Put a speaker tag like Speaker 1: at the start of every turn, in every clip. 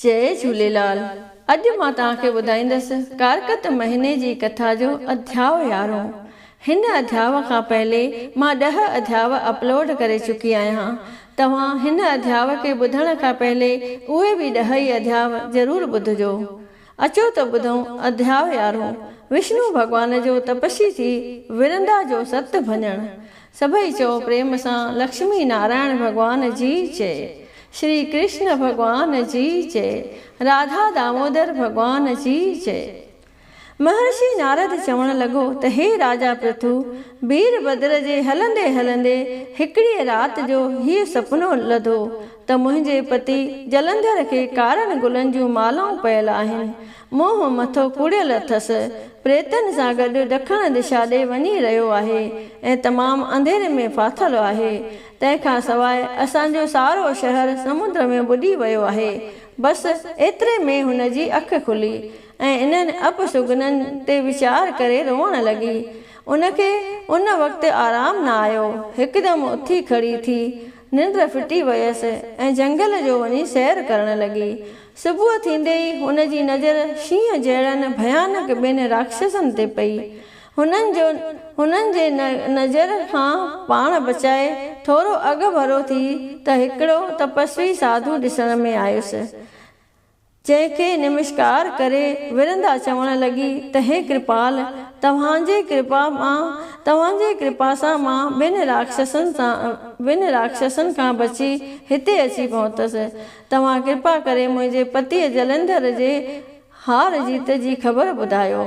Speaker 1: जय झूलेलाल। अॼु मां तव्हांखे ॿुधाईंदसि कारकत महीने जी कथा जो अध्याय 11। हिन अध्याय खां पहले मां 10 अध्याय अपलोड करे चुकी आहियां। तव्हां हिन अध्याय खे ॿुधण खां पहले उहे बि 10 ई अध्याय ज़रूर ॿुधजो। अचो त ॿुधूं अध्याय 11। विष्णु भगवान जो तपस्वी थी विरंदा जो सत भञण। सभई चओ प्रेम सां लक्ष्मी नारायण भगवान जी जय। श्री कृष्ण भगवान जी जय। राधा दामोदर भगवान जी जय। महर्षि नारद चवण लॻो त हे राजा पृथु, वीरभद्र जे हलंदे हलंदे हिकिड़ी राति जो हीउ सुपिनो लधो त मुंहिंजे पति जलंधर खे कारनि गुलनि जूं मालाऊं पयल आहिनि। मोह मथो कुड़ियल अथसि, प्रेतनि सां गॾु ॾखण दिशा ॾे वञी रहियो आहे ऐं तमामु अंधेरे में फाथल आहे। तंहिंखां सवाइ असांजो सारो शहर समुद्र में बुॾी वियो आहे। बसि एतिरे में हुन जी अखि खुली ऐं इन्हनि अपशुगननि ते वीचार करे रोअण लॻी। उनखे उन वक़्तु आराम न आयो। हिकदमि उथी खड़ी थी निंड फिटी वयसि ऐं जंगल जो वञी सैर करण लॻी। सुबुह थींदे ई हुन जी नज़र शींहं जहिड़नि भयानक ॿिनि राक्षसनि ते पई। हुननि जे नज़र खां पाण बचाए थोरो अॻु भरो थी त हिकिड़ो तपस्वी साधु ॾिसण में आयुसि, जंहिंखे नमस्कार करे विरंदा चवण लॻी त हे कृपाल, तव्हांजे कृपा सां मां ॿिनि राक्षसनि खां बची हिते अची पहुतसि। तव्हां कृपा करे मुंहिंजे पतीअ जलंधर जे हार जीत जी ख़बर ॿुधायो,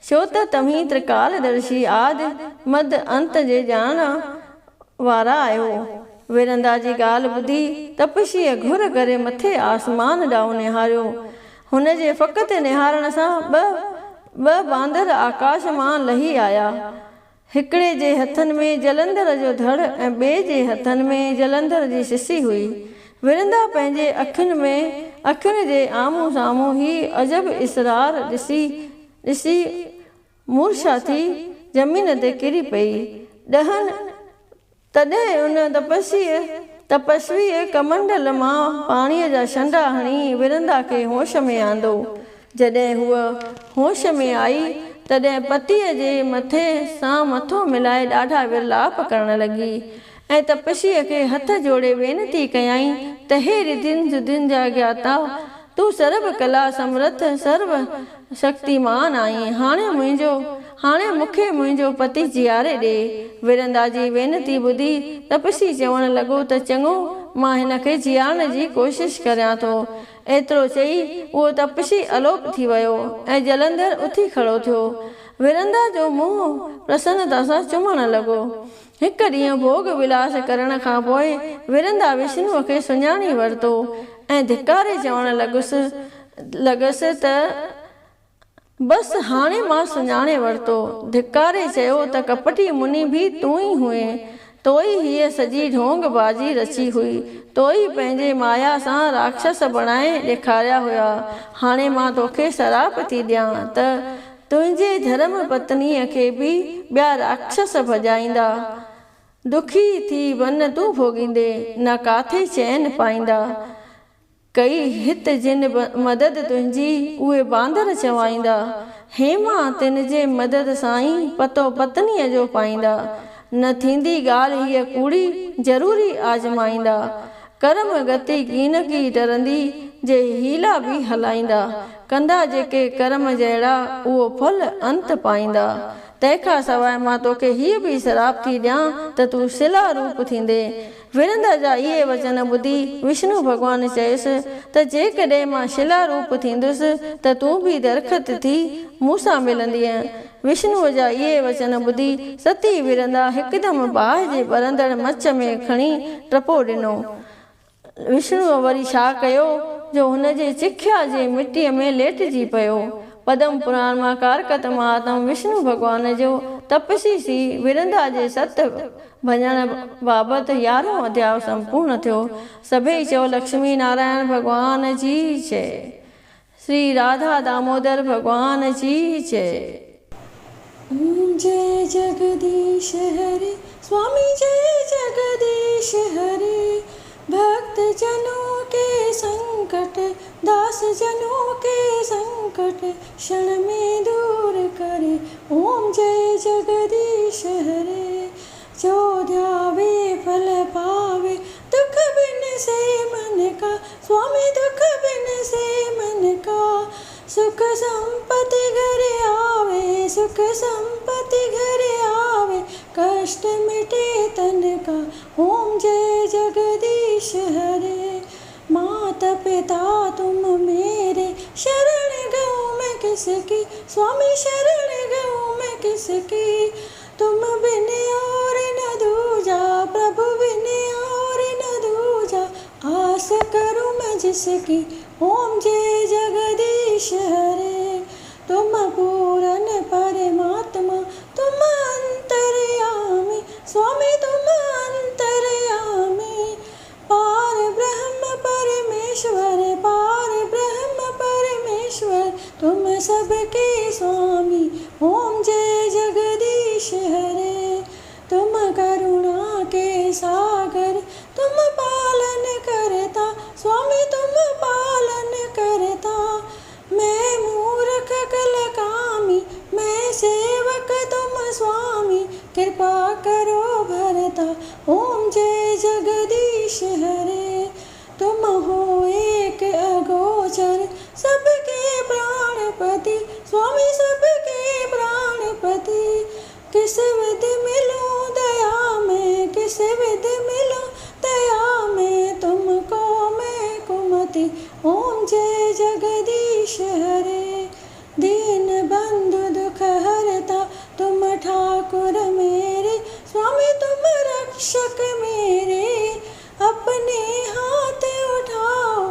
Speaker 1: छो त तव्हीं त्रिकालदर्शी आदि मद अंत जे ॼाणण वारा आहियो। विरंदा जी ॻाल्हि ॿुधी तपस्वीअ घुर करे मथे आसमान ॾांहुं निहारियो। हुन जे फ़क़ति निहारण सां ॿ बांदर आकाश मां लही आया। हिकिड़े जे हथनि में जलंधर जो धड़ ऐं ॿिए जे हथनि में जलंधर जी सिसी हुई। विरंदा पंहिंजे अखियुनि जे आम्हूं साम्हूं ही अजब इसरार ॾिसी मूर्छा थी ज़मीन ते किरी पई। तॾहिं उन तपस्वीअ कमंडल मां पाणीअ जा छंडा हणी विरंदा खे होश में आंदो। जॾहिं हूअ होश में आई तॾहिं पतीअ जे मथे सां मथो मिलाए ॾाढा विरलाप करण लॻी ऐं तपस्वीअ खे हथ जोड़े वेनती कयाईं त हे रिधियुनि सुधियुनि जा ज्ञाता, तूं सर्व कला समर्थ सर्व शक्तिमान आहीं। हाणे मूंखे मुंहिंजो पति जीआरे ॾे। विरंदा जी वेनती ॿुधी तपस्वी चवण लॻो त चङो, मां हिन खे जीआरण जी कोशिश करियां थो। एतिरो चई उहो तपस्वी अलोप थी वियो ऐं जलंधर उथी खड़ो थियो। विरंदा जो मुंहुं प्रसन्नता सां चुमण लॻो। हिकु ॾींहुं भोग विलास करण खां पोइ विरंदा विष्णुअ खे सुञाणी वरितो ऐं धिक्कारे चवण लॻसि त बसि हाणे मां सुञाणे वरितो। धिक्कारे चयो त कपटी मुनि बि तूं ई हुए, तो ई हीअ सॼी ढोंग बाजी रची हुई, तो ई पंहिंजे माया सां राक्षस बणाए ॾेखारिया हुआ। हाणे मां तोखे सराप थी ॾियां त तुंहिंजे धर्म पत्नीअ खे बि ॿिया राक्षस भॼाईंदा। दुखी थी वन तूं भोॻींदे, न काथे चैन पाईंदा। कई हित जिन मदद तुंहिंजी उहे बांदर चवाईंदा। हेमा तिन जे मदद सां ई पतो पत्नीअ जो पाईंदा। न थींदी ॻाल्हि हीअ कूड़ी ज़रूरी आज़माईंदा। कर्म गति कीनकी डरंदी जे हीला बि हलाईंदा। कंदा जेके कर्म जहिड़ा उहो फल अंत पाईंदा। तंहिंखां सवाइ मां तोखे हीअ बि शराप थी ॾियां त तूं शिला रूप थींदे। विरंदा जा इहे वचन ॿुधी विष्णु भॻवानु चयुसि त जेकॾहिं मां शिला रूप थींदुसि त तूं बि दरख़त थी मूंसां मिलंदीअ। विष्णुअ जा इहे वचन ॿुधी सती विरंदा हिकदमि बाहि जे ॿरंदड़ मच में खणी टपो ॾिनो। विष्णुअ वरी छा कयो जो हुन जे चिख्या जे मिटीअ में लेटिजी पियो। पद्म पुराण मां कारकत महात्म विष्णु भॻवान जो तपस्वी थी विरंदा जे सत भञण बाबति 11हों अध्याय संपूर्ण थियो। सभई चओ लक्ष्मी नारायण भगवान जी जय। श्री राधा दामोदर भगवान जी जय।
Speaker 2: जय जगदीश हरे स्वामी, जय जगदीश हरे। भक्त जनों के संकट दास दास जनों के संकट क्षण में दूर करे। ओम जय जगदीश हरे। जो ध्यावे फल पावे दुख बिन से मन का, स्वामी दुख बिन से मन का। सुख संपत्ति घर आवे, सुख संपत्ति घर आवे, कष्ट मिटे तन का। ओम जय जगदीश हरे। माता पिता तुम मेरे, शरण गऊँ मैं किसकी, स्वामी शरण गऊँ मैं किसकी। तुम बिन और न दूजा, प्रभु बिन और न दूजा, आस करूँ मैं जिसकी। ओम जय जगदीश हरे। तुम पूर्ण परमात्मा, तुम अंतर्यामी, स्वामी तुम अंतर्यामी। पार ब्रह्म परमेश्वर, पार ब्रह्म परमेश्वर, तुम सबके स्वामी। ओम जय जगदीश हरे। तुम करुणा के सागर, तुम पालन करता, स्वामी तुम पालन करता। मैं मूर्ख कलकामी, मैं सेवक तुम स्वामी, कृपा करो भरता। ओम जय जगदीश हरे। तुम हो एक अगोचर, सबके प्राणपति, स्वामी सबके प्राणपति। किस विध मिलूं दया में, किस विध मिलूं दया में, तुमको मैं कुमति। ओम जय जगदीश हरे। दीन बंधु दुख हरता, तुम ठाकुर मेरे, स्वामी तुम रक्षक मेरे। अपने हाथ उठाओ,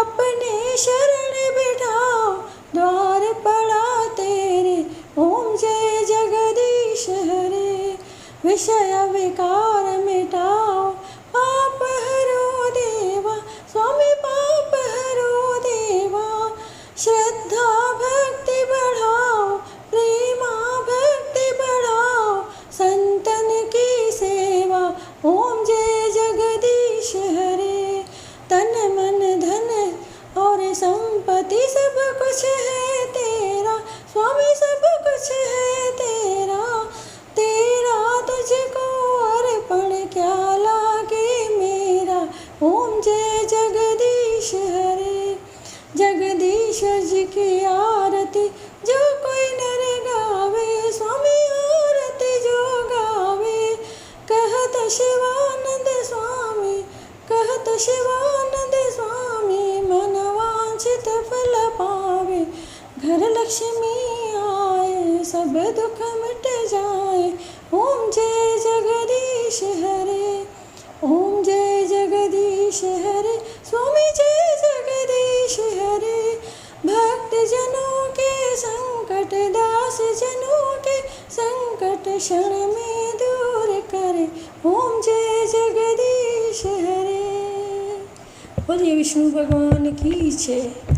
Speaker 2: अपने शरण बिठाओ, द्वार पड़ा तेरे। ओम जय जगदीश हरे। विषय विकार मिटाओ, पाप हरो देवा, स्वामी पाप हरो देवा। श्रद्धा भक्ति बढ़ाओ, प्रेमा भक्ति बढ़ाओ, संतन की सेवा। ओम जय जगदीश हरे। तन मन धन और संपत्ति सब कुछ है तेरा, स्वामी सब कुछ है तेरा। तेरा तुझको अर्पण क्या लागे मेरा। ओम जय जगदीश हरे। जगदीश्वर जी की आरती जो कोई नर गावे, स्वामी आरती जो गावे। कहत शिवानंद स्वामी, कहत शिवानंद स्वामी, मन वांछित फल पावे। घर लक्ष्मी आए, सब दुख मिट जाए। ओम जय जगदीश हरे। ओम जय जगदीश हरे, स्वामी जय जगदीश हरे। भक्त जनों के संकट, दास जनों के संकट, क्षण में दूर करे। ओम जय जगदीश हरे। बोलिए विष्णु भगवान की जय।